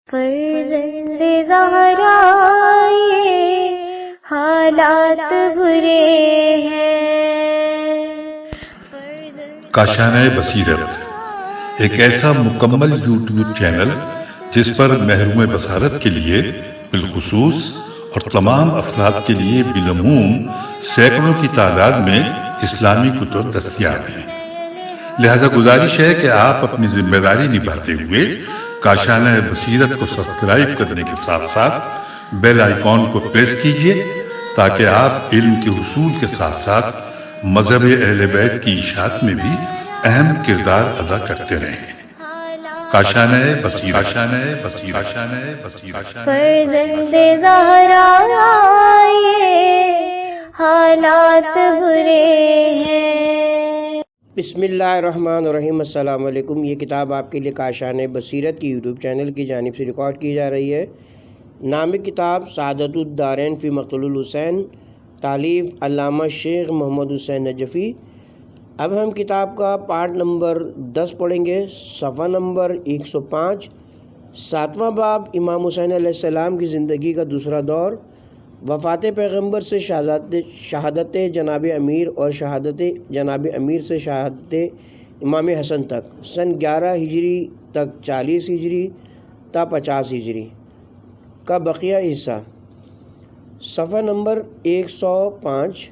فرزند زہرا یہ حالات برے ہیں۔ کاشانہ بصیرت ایک ایسا مکمل یوٹیوب چینل جس پر محروم بصارت کے لیے بالخصوص اور تمام افراد کے لیے بالعموم سینکڑوں کی تعداد میں اسلامی کتب دستیاب ہیں۔ لہذا گزارش ہے کہ آپ اپنی ذمہ داری نبھاتے ہوئے کاشانہ بصیرت کو سبسکرائب کرنے کے ساتھ ساتھ بیل آئیکن کو پریس کیجیے تاکہ آپ علم کے حصول کے ساتھ ساتھ مذہب اہل بیت کی اشاعت میں بھی اہم کردار ادا کرتے رہیں۔ کاشانہ بصیرت۔ فرزند زہرا یہ حالات برے ہیں۔ بسم اللہ الرحمن الرحیم۔ السلام علیکم۔ یہ کتاب آپ کے لیے کاشانہ بصیرت کی یوٹیوب چینل کی جانب سے ریکارڈ کی جا رہی ہے۔ نام کتاب سعادت الدارین فی مقتل الحسین، تالیف علامہ شیخ محمد حسین نجفی۔ اب ہم کتاب کا پارٹ نمبر 10 پڑھیں گے، صفحہ نمبر 105۔ 7واں باب امام حسین علیہ السلام کی زندگی کا دوسرا دور، وفات پیغمبر سے شہادت جناب امیر اور شہادت جناب امیر سے شہادت امام حسن تک، سن 11 ہجری تک 40 ہجری تا 50 ہجری کا بقیہ حصہ۔ صفحہ نمبر 105۔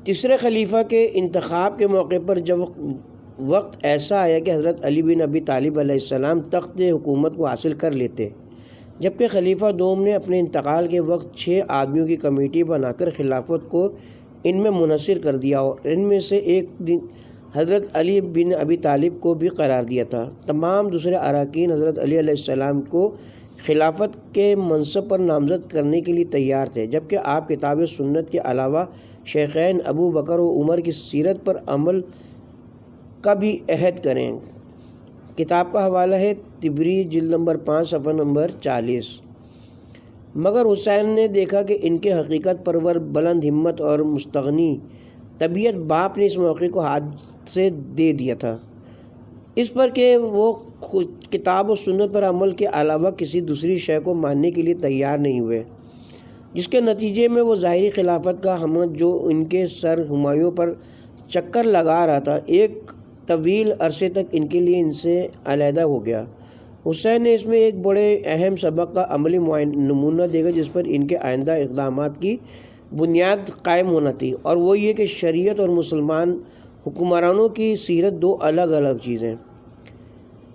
تیسرے خلیفہ کے انتخاب کے موقع پر جب وقت ایسا آیا کہ حضرت علی بن ابی طالب علیہ السلام تخت حکومت کو حاصل کر لیتے، جبکہ خلیفہ دوم نے اپنے انتقال کے وقت 6 آدمیوں کی کمیٹی بنا کر خلافت کو ان میں منحصر کر دیا اور ان میں سے ایک دن حضرت علی بن ابی طالب کو بھی قرار دیا تھا۔ تمام دوسرے اراکین حضرت علی علیہ السلام کو خلافت کے منصب پر نامزد کرنے کے لیے تیار تھے، جبکہ آپ کتاب سنت کے علاوہ شیخین ابو بکر و عمر کی سیرت پر عمل کا بھی عہد کریں۔ کتاب کا حوالہ ہے طبری جلد نمبر 5 صفحہ نمبر 40۔ مگر حسین نے دیکھا کہ ان کے حقیقت پرور بلند ہمت اور مستغنی طبیعت باپ نے اس موقع کو ہاتھ سے دے دیا تھا، اس پر کہ وہ کتاب و سنت پر عمل کے علاوہ کسی دوسری شے کو ماننے کے لیے تیار نہیں ہوئے، جس کے نتیجے میں وہ ظاہری خلافت کا حمد جو ان کے سر ہمایوں پر چکر لگا رہا تھا، ایک طویل عرصے تک ان کے لیے ان سے علیحدہ ہو گیا۔ حسین نے اس میں ایک بڑے اہم سبق کا عملی نمونہ دیکھا جس پر ان کے آئندہ اقدامات کی بنیاد قائم ہونا تھی، اور وہ یہ کہ شریعت اور مسلمان حکمرانوں کی سیرت دو الگ الگ چیزیں۔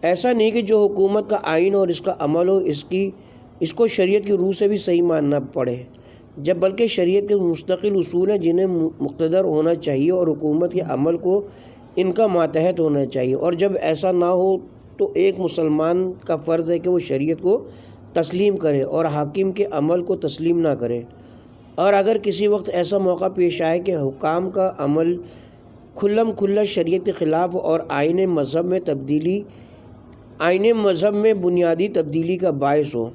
ایسا نہیں کہ جو حکومت کا آئین اور اس کا عمل ہو اس کو شریعت کی روح سے بھی صحیح ماننا پڑے، جب بلکہ شریعت کے مستقل اصول ہیں جنہیں مقتدر ہونا چاہیے اور حکومت کے عمل کو ان کا ماتحت ہونا چاہیے، اور جب ایسا نہ ہو تو ایک مسلمان کا فرض ہے کہ وہ شریعت کو تسلیم کرے اور حاکم کے عمل کو تسلیم نہ کرے، اور اگر کسی وقت ایسا موقع پیش آئے کہ حکام کا عمل کھلم کھلا شریعت کے خلاف اور آئین مذہب میں بنیادی تبدیلی کا باعث ہو۔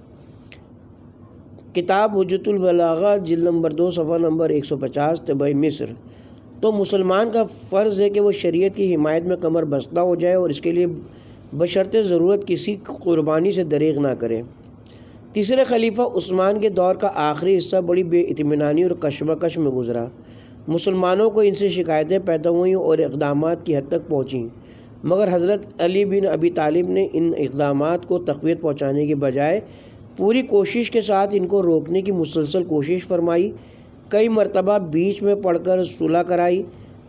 کتاب حجت البلاغہ جلد نمبر 2 صفحہ نمبر 150 طبع مصر، تو مسلمان کا فرض ہے کہ وہ شریعت کی حمایت میں کمر بستہ ہو جائے اور اس کے لیے بشرط ضرورت کسی قربانی سے دریغ نہ کرے۔ تیسرے خلیفہ عثمان کے دور کا آخری حصہ بڑی بے اطمینانی اور کشمکش میں گزرا۔ مسلمانوں کو ان سے شکایتیں پیدا ہوئیں اور اقدامات کی حد تک پہنچیں، مگر حضرت علی بن ابی طالب نے ان اقدامات کو تقویت پہنچانے کے بجائے پوری کوشش کے ساتھ ان کو روکنے کی مسلسل کوشش فرمائی۔ کئی مرتبہ بیچ میں پڑھ کر صلح کرائی،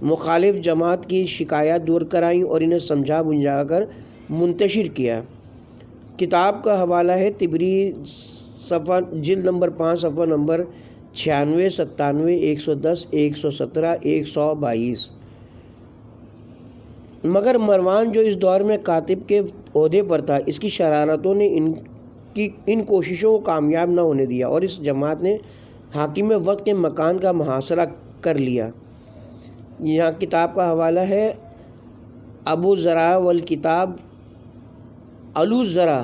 مخالف جماعت کی شکایات دور کرائیں اور انہیں سمجھا بجھا کر منتشر کیا۔ کتاب کا حوالہ ہے طبری صفحہ جلد نمبر 5 صفحہ نمبر 96 97 110 117 122۔ مگر مروان جو اس دور میں کاتب کے عہدے پر تھا، اس کی شرارتوں نے ان کوششوں کو کامیاب نہ ہونے دیا اور اس جماعت نے حاکم وقت کے مکان کا محاصرہ کر لیا۔ یہاں کتاب کا حوالہ ہے ابو زرع والکتاب علو زرع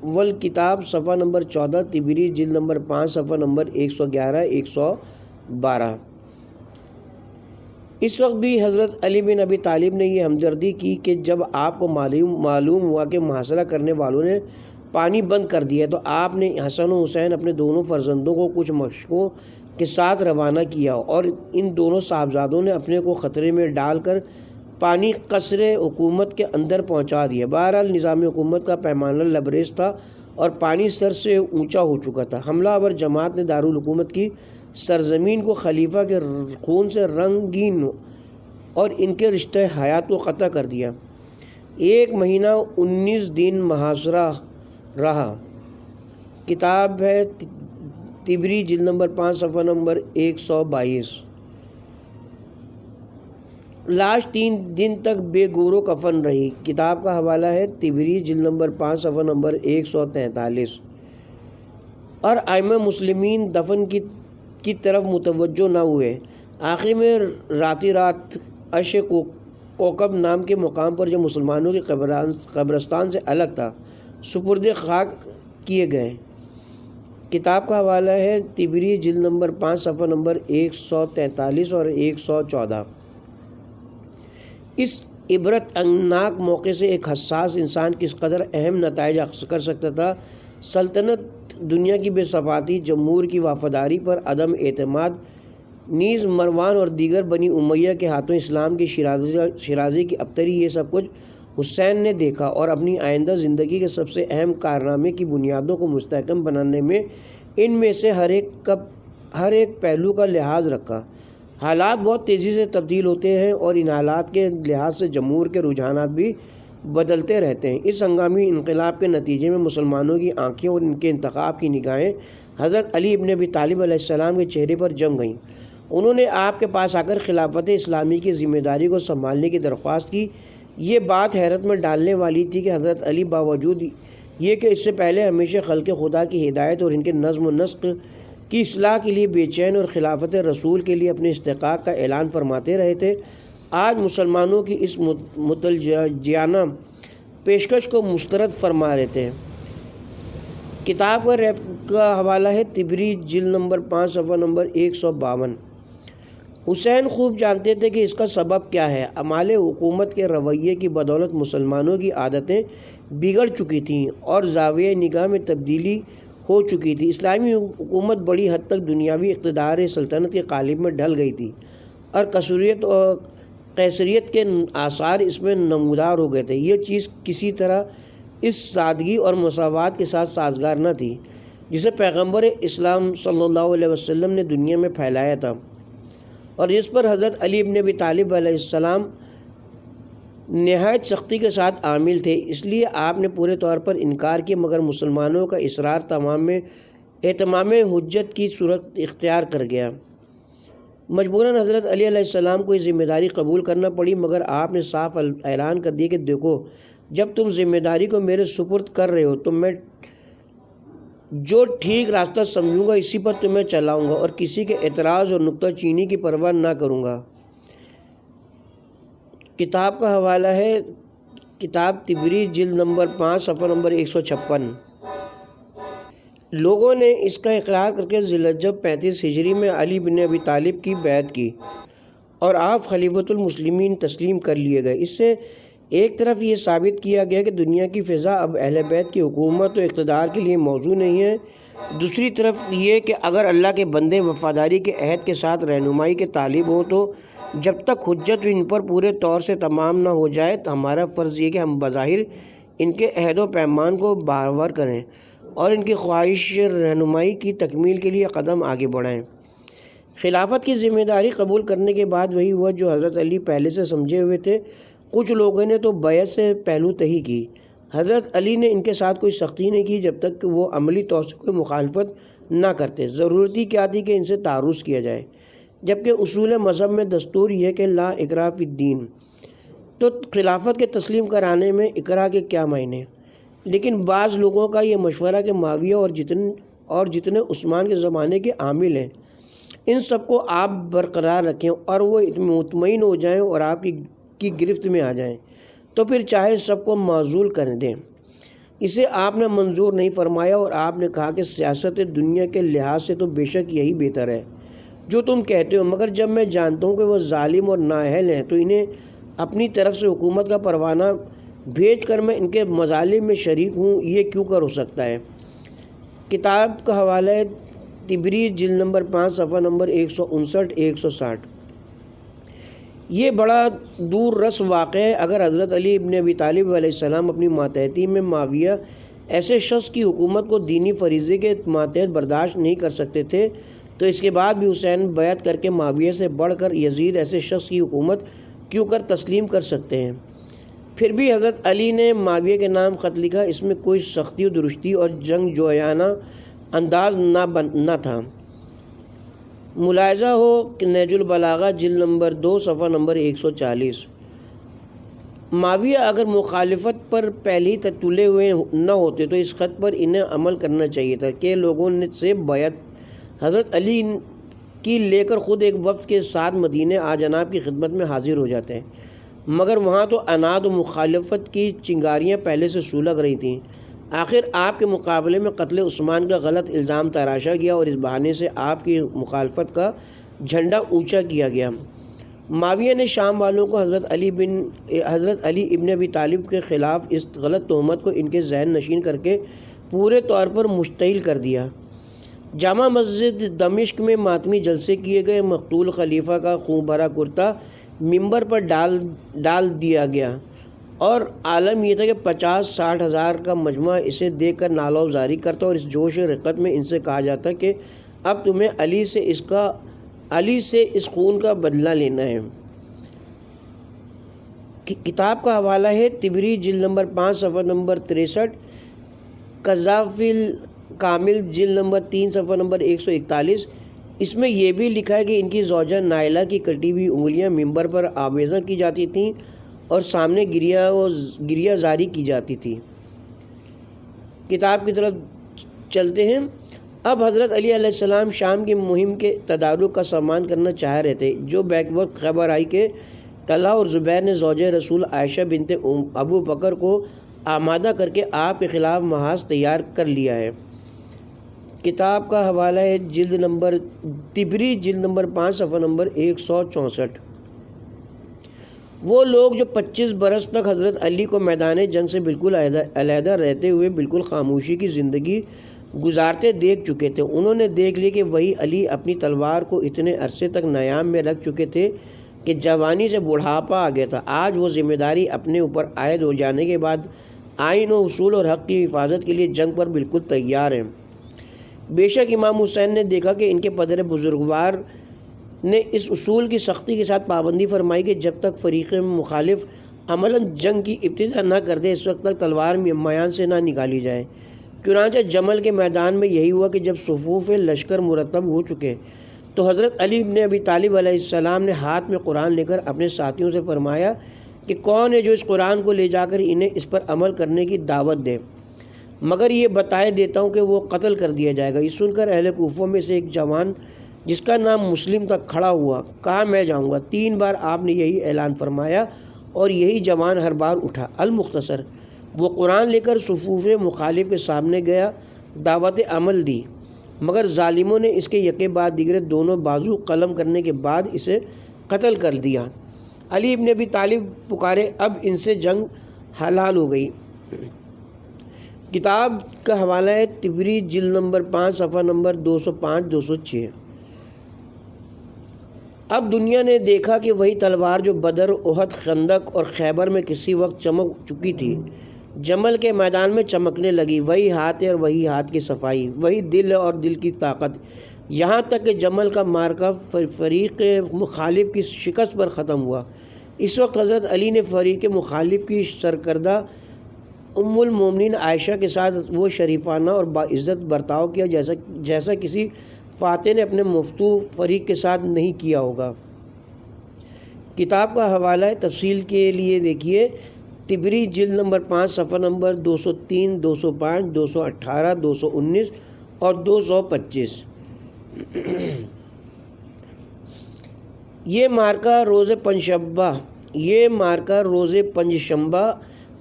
والکتاب صفحہ نمبر 14 طبری جلد نمبر 5 صفحہ نمبر 111 112۔ اس وقت بھی حضرت علی بن ابی طالب نے یہ ہمدردی کی کہ جب آپ کو معلوم ہوا کہ محاصرہ کرنے والوں نے پانی بند کر دیا تو آپ نے حسن و حسین اپنے دونوں فرزندوں کو کچھ مشقوں کے ساتھ روانہ کیا اور ان دونوں صاحبزادوں نے اپنے کو خطرے میں ڈال کر پانی قصر حکومت کے اندر پہنچا دیا۔ بہرحال نظام حکومت کا پیمانہ لبریز تھا اور پانی سر سے اونچا ہو چکا تھا۔ حملہ آور جماعت نے دارالحکومت کی سرزمین کو خلیفہ کے خون سے رنگین اور ان کے رشتہ حیات کو قطع کر دیا۔ 1 مہینہ 19 دن محاصرہ رہا۔ کتاب ہے طبری جلد نمبر 5 صفحہ نمبر 122۔ لاش 3 دن تک بے گور و کفن رہی۔ کتاب کا حوالہ ہے طبری جلد نمبر 5 صفحہ نمبر 143۔ اور ائمہ مسلمین دفن کی طرف متوجہ نہ ہوئے۔ آخر میں رات عش کوکب نام کے مقام پر جو مسلمانوں کے قبرستان سے الگ تھا سپرد خاک کیے گئے۔ کتاب کا حوالہ ہے طبری جلد نمبر 5 صفحہ نمبر 143 اور 114۔ اس عبرت اناک موقع سے ایک حساس انسان کس قدر اہم نتائج حاصل کر سکتا تھا۔ سلطنت دنیا کی بے ثباتی، جمہور کی وفاداری پر عدم اعتماد، نیز مروان اور دیگر بنی امیہ کے ہاتھوں اسلام کی شیرازی کی ابتری، یہ سب کچھ حسین نے دیکھا اور اپنی آئندہ زندگی کے سب سے اہم کارنامے کی بنیادوں کو مستحکم بنانے میں ان میں سے ہر ایک پہلو کا لحاظ رکھا۔ حالات بہت تیزی سے تبدیل ہوتے ہیں اور ان حالات کے لحاظ سے جمہور کے رجحانات بھی بدلتے رہتے ہیں۔ اس ہنگامی انقلاب کے نتیجے میں مسلمانوں کی آنکھیں اور ان کے انتخاب کی نگاہیں حضرت علی ابن ابی طالب علیہ السلام کے چہرے پر جم گئیں۔ انہوں نے آپ کے پاس آ کر خلافت اسلامی کی ذمہ داری کو سنبھالنے کی درخواست کی۔ یہ بات حیرت میں ڈالنے والی تھی کہ حضرت علی باوجود یہ کہ اس سے پہلے ہمیشہ خلق خدا کی ہدایت اور ان کے نظم و نسق کی اصلاح کے لیے بے چین اور خلافت رسول کے لیے اپنے استحقاق کا اعلان فرماتے رہے تھے، آج مسلمانوں کی اس متلجیانہ پیشکش کو مسترد فرما رہے تھے۔ کتاب کا حوالہ ہے طبری جلد نمبر 5 صفحہ نمبر 152۔ حسین خوب جانتے تھے کہ اس کا سبب کیا ہے۔ اعمال حکومت کے رویے کی بدولت مسلمانوں کی عادتیں بگڑ چکی تھیں اور زاویہ نگاہ میں تبدیلی ہو چکی تھی۔ اسلامی حکومت بڑی حد تک دنیاوی اقتدار سلطنت کے قالب میں ڈھل گئی تھی اور قیصریت کے آثار اس میں نمودار ہو گئے تھے۔ یہ چیز کسی طرح اس سادگی اور مساوات کے ساتھ سازگار نہ تھی جسے پیغمبر اسلام صلی اللہ علیہ وسلم نے دنیا میں پھیلایا تھا اور جس پر حضرت علی ابن ابی طالب علیہ السلام نہایت سختی کے ساتھ عامل تھے۔ اس لیے آپ نے پورے طور پر انکار کیا، مگر مسلمانوں کا اصرار اہتمام حجت کی صورت اختیار کر گیا۔ مجبوراً حضرت علی علیہ السلام کو یہ ذمہ داری قبول کرنا پڑی، مگر آپ نے صاف اعلان کر دیا کہ دیکھو، جب تم ذمہ داری کو میرے سپرد کر رہے ہو تو میں جو ٹھیک راستہ سمجھوں گا اسی پر تمہیں چلاؤں گا اور کسی کے اعتراض اور نکتہ چینی کی پرواہ نہ کروں گا۔ کتاب کا حوالہ ہے کتاب طبری جلد نمبر 5 صفحہ نمبر 156۔ لوگوں نے اس کا اقرار کر کے ذی الحجہ 35 ہجری میں علی بن ابی طالب کی بیعت کی اور آپ خلیفۃ المسلمین تسلیم کر لیے گئے۔ اس سے ایک طرف یہ ثابت کیا گیا کہ دنیا کی فضا اب اہل بیت کی حکومت و اقتدار کے لیے موزوں نہیں ہے، دوسری طرف یہ کہ اگر اللہ کے بندے وفاداری کے عہد کے ساتھ رہنمائی کے طالب ہوں تو جب تک حجت ان پر پورے طور سے تمام نہ ہو جائے تو ہمارا فرض یہ کہ ہم بظاہر ان کے عہد و پیمان کو بارآور کریں اور ان کی خواہش رہنمائی کی تکمیل کے لیے قدم آگے بڑھائیں۔ خلافت کی ذمہ داری قبول کرنے کے بعد وہی ہوا جو حضرت علی پہلے سے سمجھے ہوئے تھے۔ کچھ لوگوں نے تو بیعت سے پہلو تہی کی۔ حضرت علی نے ان کے ساتھ کوئی سختی نہیں کی جب تک کہ وہ عملی طور سے کوئی مخالفت نہ کرتے۔ ضرورتی کیا تھی کہ ان سے تعارض کیا جائے، جبکہ اصول مذہب میں دستور یہ کہ لا اکراہ فی الدین، تو خلافت کے تسلیم کرانے میں اکراہ کے کیا معنی؟ لیکن بعض لوگوں کا یہ مشورہ کہ معاویہ اور جتنے عثمان کے زمانے کے عامل ہیں ان سب کو آپ برقرار رکھیں اور وہ مطمئن ہو جائیں اور آپ کی گرفت میں آ جائیں تو پھر چاہے سب کو معزول کر دیں۔ اسے آپ نے منظور نہیں فرمایا اور آپ نے کہا کہ سیاست دنیا کے لحاظ سے تو بے شک یہی بہتر ہے۔ جو تم کہتے ہو، مگر جب میں جانتا ہوں کہ وہ ظالم اور نااہل ہیں تو انہیں اپنی طرف سے حکومت کا پروانہ بھیج کر میں ان کے مظالم میں شریک ہوں، یہ کیوں کر ہو سکتا ہے؟ کتاب کا حوالہ ہے طبری جلد نمبر 5 صفحہ نمبر 159-160۔ یہ بڑا دور رس واقعہ ہے۔ اگر حضرت علی ابن ابی طالب علیہ السلام اپنی ماتحتی میں معاویہ ایسے شخص کی حکومت کو دینی فریضے کے ماتحت برداشت نہیں کر سکتے تھے تو اس کے بعد بھی حسین بیعت کر کے معاویہ سے بڑھ کر یزید ایسے شخص کی حکومت کیوں کر تسلیم کر سکتے ہیں؟ پھر بھی حضرت علی نے معاویہ کے نام خط لکھا، اس میں کوئی سختی و درستی اور جنگ جویانہ انداز نہ تھا۔ ملاحظہ ہو کہ نہج البلاغہ جلد نمبر 2 صفحہ نمبر 140۔ معاویہ اگر مخالفت پر پہلے ہی تلے ہوئے نہ ہوتے تو اس خط پر انہیں عمل کرنا چاہیے تھا کہ لوگوں سے بیعت حضرت علی کی لے کر خود ایک وفد کے ساتھ مدینہ جناب کی خدمت میں حاضر ہو جاتے ہیں، مگر وہاں تو عناد و مخالفت کی چنگاریاں پہلے سے سلگ رہی تھیں۔ آخر آپ کے مقابلے میں قتل عثمان کا غلط الزام تراشا گیا اور اس بہانے سے آپ کی مخالفت کا جھنڈا اونچا کیا گیا۔ معاویہ نے شام والوں کو حضرت علی ابن ابی طالب کے خلاف اس غلط تہمت کو ان کے ذہن نشین کر کے پورے طور پر مشتعل کر دیا۔ جامع مسجد دمشق میں ماتمی جلسے کیے گئے، مقتول خلیفہ کا خون بھرا کرتا ممبر پر ڈال دیا گیا اور عالم یہ تھا کہ 50-60 ہزار کا مجمع اسے دیکھ کر نعرہ زاری کرتا اور اس جوش و رغبت میں ان سے کہا جاتا کہ اب تمہیں علی سے اس خون کا بدلہ لینا ہے۔ کتاب کا حوالہ ہے طبری جلد نمبر 5 صفحہ نمبر 63، قذافی کامل جلد نمبر 3 صفحہ نمبر 141۔ اس میں یہ بھی لکھا ہے کہ ان کی زوجہ نائلہ کی کٹی ہوئی انگلیاں ممبر پر آویزاں کی جاتی تھیں اور سامنے گریہ زاری کی جاتی تھی۔ کتاب کی طرف چلتے ہیں۔ اب حضرت علی علیہ السلام شام کی مہم کے تدارک کا سامان کرنا چاہ رہے تھے، جو بیک وقت خبر آئی کہ طلحہ اور زبیر نے زوجہ رسول عائشہ بنت ابو بکر کو آمادہ کر کے آپ کے خلاف محاذ تیار کر لیا ہے۔ کتاب کا حوالہ ہے طبری جلد نمبر 5 صفحہ نمبر 164۔ وہ لوگ جو 25 برس تک حضرت علی کو میدان جنگ سے بالکل علیحدہ رہتے ہوئے بالکل خاموشی کی زندگی گزارتے دیکھ چکے تھے، انہوں نے دیکھ لیا کہ وہی علی اپنی تلوار کو اتنے عرصے تک نیام میں رکھ چکے تھے کہ جوانی سے بڑھاپا آ گیا تھا۔ آج وہ ذمہ داری اپنے اوپر عائد ہو جانے کے بعد آئین و اصول اور حق کی حفاظت کے لیے جنگ پر بالکل تیار ہیں۔ بے شک امام حسین نے دیکھا کہ ان کے پدر بزرگوار نے اس اصول کی سختی کے ساتھ پابندی فرمائی کہ جب تک فریق مخالف عملاً جنگ کی ابتدا نہ کر دے اس وقت تک تلوار میان سے نہ نکالی جائے۔ چنانچہ جمل کے میدان میں یہی ہوا کہ جب صفوف لشکر مرتب ہو چکے تو حضرت علی ابن ابی طالب علیہ السلام نے ہاتھ میں قرآن لے کر اپنے ساتھیوں سے فرمایا کہ کون ہے جو اس قرآن کو لے جا کر انہیں اس پر عمل کرنے کی دعوت دے، مگر یہ بتائے دیتا ہوں کہ وہ قتل کر دیا جائے گا۔ یہ سن کر اہل کوفہ میں سے ایک جوان جس کا نام مسلم تھا کھڑا ہوا، کہا میں جاؤں گا۔ 3 بار آپ نے یہی اعلان فرمایا اور یہی جوان ہر بار اٹھا۔ المختصر وہ قرآن لے کر صفوف مخالف کے سامنے گیا، دعوت عمل دی، مگر ظالموں نے اس کے یکے بعد دیگرے دونوں بازو قلم کرنے کے بعد اسے قتل کر دیا۔ علی ابن ابی طالب پکارے، اب ان سے جنگ حلال ہو گئی۔ کتاب کا حوالہ ہے طبری جلد نمبر 5 صفحہ نمبر 205-206۔ اب دنیا نے دیکھا کہ وہی تلوار جو بدر، احد، خندق اور خیبر میں کسی وقت چمک چکی تھی جمل کے میدان میں چمکنے لگی، وہی ہاتھ اور وہی ہاتھ کی صفائی، وہی دل اور دل کی طاقت، یہاں تک کہ جمل کا معرکہ فریق مخالف کی شکست پر ختم ہوا۔ اس وقت حضرت علی نے فریق مخالف کی سرکردہ ام المومنین عائشہ کے ساتھ وہ شریفانہ اور باعزت برتاؤ کیا جیسا کسی فاتح نے اپنے مفتو فریق کے ساتھ نہیں کیا ہوگا۔ کتاب کا حوالہ ہے تفصیل کے لیے دیکھیے طبری جلد نمبر 5 صفحہ نمبر 203، 205، 218، 219 اور 225۔ یہ مارکہ روز پنجشنبہ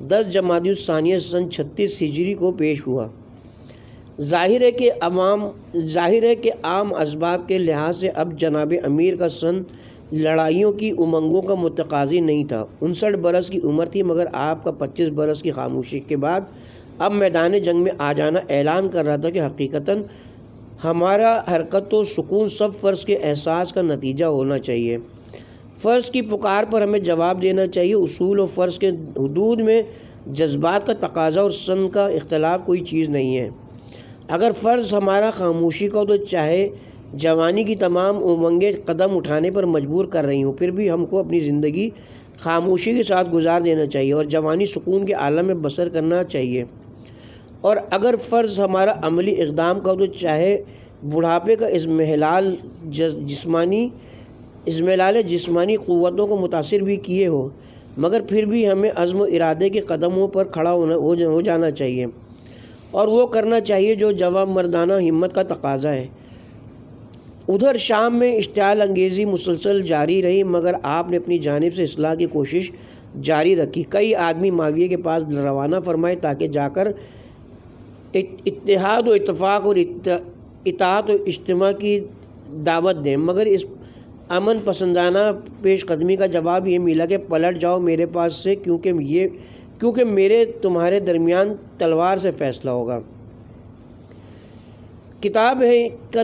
10 جمادی الثانیہ سن 36 ہجری کو پیش ہوا۔ ظاہر ہے کہ عام اسباب کے لحاظ سے اب جناب امیر کا سن لڑائیوں کی امنگوں کا متقاضی نہیں تھا۔ 59 برس کی عمر تھی، مگر آپ کا 25 برس کی خاموشی کے بعد اب میدان جنگ میں آ جانا اعلان کر رہا تھا کہ حقیقتاً ہمارا حرکت و سکون سب فرض کے احساس کا نتیجہ ہونا چاہیے۔ فرض کی پکار پر ہمیں جواب دینا چاہیے۔ اصول و فرض کے حدود میں جذبات کا تقاضا اور سن کا اختلاف کوئی چیز نہیں ہے۔ اگر فرض ہمارا خاموشی کا تو چاہے جوانی کی تمام امنگیں قدم اٹھانے پر مجبور کر رہی ہوں، پھر بھی ہم کو اپنی زندگی خاموشی کے ساتھ گزار دینا چاہیے اور جوانی سکون کے عالم میں بسر کرنا چاہیے۔ اور اگر فرض ہمارا عملی اقدام کا تو چاہے بڑھاپے کا اضمحلال جسمانی قوتوں کو متاثر بھی کیے ہو، مگر پھر بھی ہمیں عزم و ارادے کے قدموں پر کھڑا ہو جانا چاہیے اور وہ کرنا چاہیے جو جوان مردانہ ہمت کا تقاضا ہے۔ ادھر شام میں اشتعال انگیزی مسلسل جاری رہی، مگر آپ نے اپنی جانب سے اصلاح کی کوشش جاری رکھی۔ کئی آدمی معاویہ کے پاس روانہ فرمائے تاکہ جا کر اتحاد و اتفاق اور اطاعت و اجتماع کی دعوت دیں، مگر اس امن پسندانہ پیش قدمی کا جواب یہ ملا کہ پلٹ جاؤ میرے پاس سے، کیونکہ میرے تمہارے درمیان تلوار سے فیصلہ ہوگا۔ کتاب ہے کا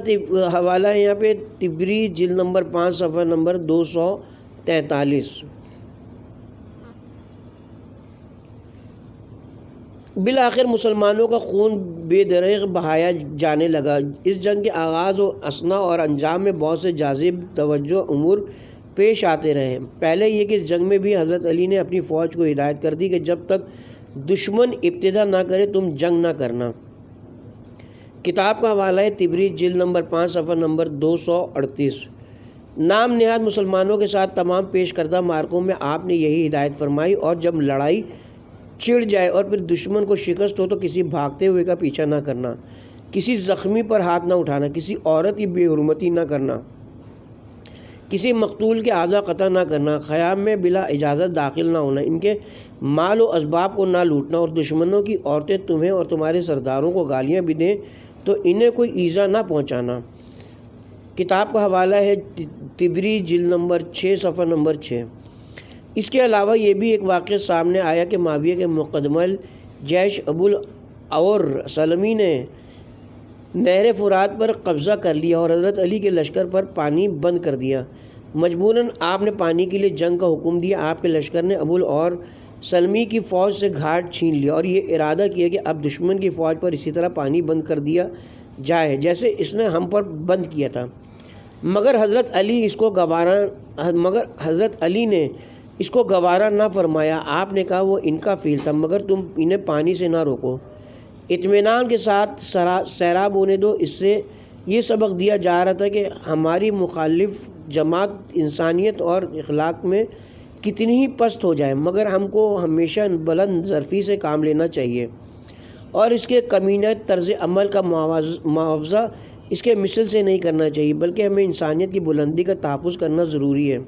حوالہ ہے یہاں پہ طبری جلد نمبر 5 صفحہ نمبر 243۔ بالآخر مسلمانوں کا خون بے دریغ بہایا جانے لگا۔ اس جنگ کے آغاز و اثنا اور انجام میں بہت سے جاذب توجہ امور پیش آتے رہے۔ پہلے یہ کہ اس جنگ میں بھی حضرت علی نے اپنی فوج کو ہدایت کر دی کہ جب تک دشمن ابتدا نہ کرے تم جنگ نہ کرنا۔ کتاب کا حوالہ ہے طبری جلد نمبر 5 صفحہ نمبر 238۔ نام نہاد مسلمانوں کے ساتھ تمام پیش کردہ مارکوں میں آپ نے یہی ہدایت فرمائی، اور جب لڑائی چھڑ جائے اور پھر دشمن کو شکست ہو تو کسی بھاگتے ہوئے کا پیچھا نہ کرنا، کسی زخمی پر ہاتھ نہ اٹھانا، کسی عورت کی بے حرمتی نہ کرنا، کسی مقتول کے اعضاء قطع نہ کرنا، خیام میں بلا اجازت داخل نہ ہونا، ان کے مال و اسباب کو نہ لوٹنا، اور دشمنوں کی عورتیں تمہیں اور تمہارے سرداروں کو گالیاں بھی دیں تو انہیں کوئی ایذا نہ پہنچانا۔ کتاب کا حوالہ ہے طبری جلد نمبر 6 صفحہ نمبر 6۔ اس کے علاوہ یہ بھی ایک واقعہ سامنے آیا کہ معاویہ کے مقدمل جیش ابو الاور سلمی نے نہر فرات پر قبضہ کر لیا اور حضرت علی کے لشکر پر پانی بند کر دیا۔ مجبوراً آپ نے پانی کے لیے جنگ کا حکم دیا۔ آپ کے لشکر نے ابو الاور سلمی کی فوج سے گھاٹ چھین لیا اور یہ ارادہ کیا کہ اب دشمن کی فوج پر اسی طرح پانی بند کر دیا جائے جیسے اس نے ہم پر بند کیا تھا، مگر حضرت علی نے اس کو گوارا نہ فرمایا۔ آپ نے کہا وہ ان کا فیل تھا، مگر تم انہیں پانی سے نہ روکو، اطمینان کے ساتھ سیراب ہونے دو۔ اس سے یہ سبق دیا جا رہا تھا کہ ہماری مخالف جماعت انسانیت اور اخلاق میں کتنی ہی پست ہو جائے، مگر ہم کو ہمیشہ بلند ظرفی سے کام لینا چاہیے اور اس کے کمینہ طرز عمل کا معاوضہ اس کے مثل سے نہیں کرنا چاہیے، بلکہ ہمیں انسانیت کی بلندی کا تحفظ کرنا ضروری ہے۔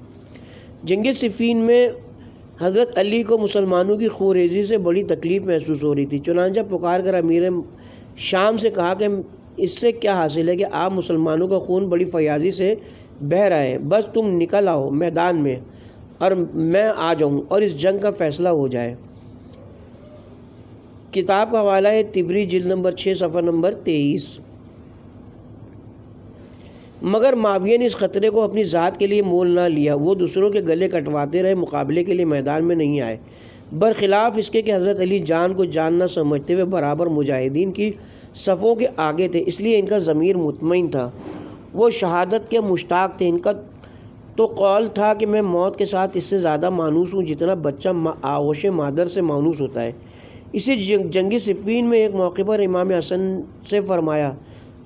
جنگ صفین میں حضرت علی کو مسلمانوں کی خوریزی سے بڑی تکلیف محسوس ہو رہی تھی، چنانچہ پکار کر امیر شام سے کہا کہ اس سے کیا حاصل ہے کہ آپ مسلمانوں کا خون بڑی فیاضی سے بہہ رہا ہے، بس تم نکل آؤ میدان میں اور میں آ جاؤں اور اس جنگ کا فیصلہ ہو جائے۔ کتاب کا حوالہ ہے طبری جلد نمبر 6 صفحہ نمبر 23۔ مگر معاویہ نے اس خطرے کو اپنی ذات کے لیے مول نہ لیا، وہ دوسروں کے گلے کٹواتے رہے، مقابلے کے لیے میدان میں نہیں آئے، برخلاف اس کے کہ حضرت علی جان کو جان نہ سمجھتے ہوئے برابر مجاہدین کی صفوں کے آگے تھے، اس لیے ان کا ضمیر مطمئن تھا، وہ شہادت کے مشتاق تھے۔ ان کا تو قول تھا کہ میں موت کے ساتھ اس سے زیادہ مانوس ہوں جتنا بچہ آغوش مادر سے مانوس ہوتا ہے۔ اسی جنگ صفین میں ایک موقع پر امام حسن سے فرمایا،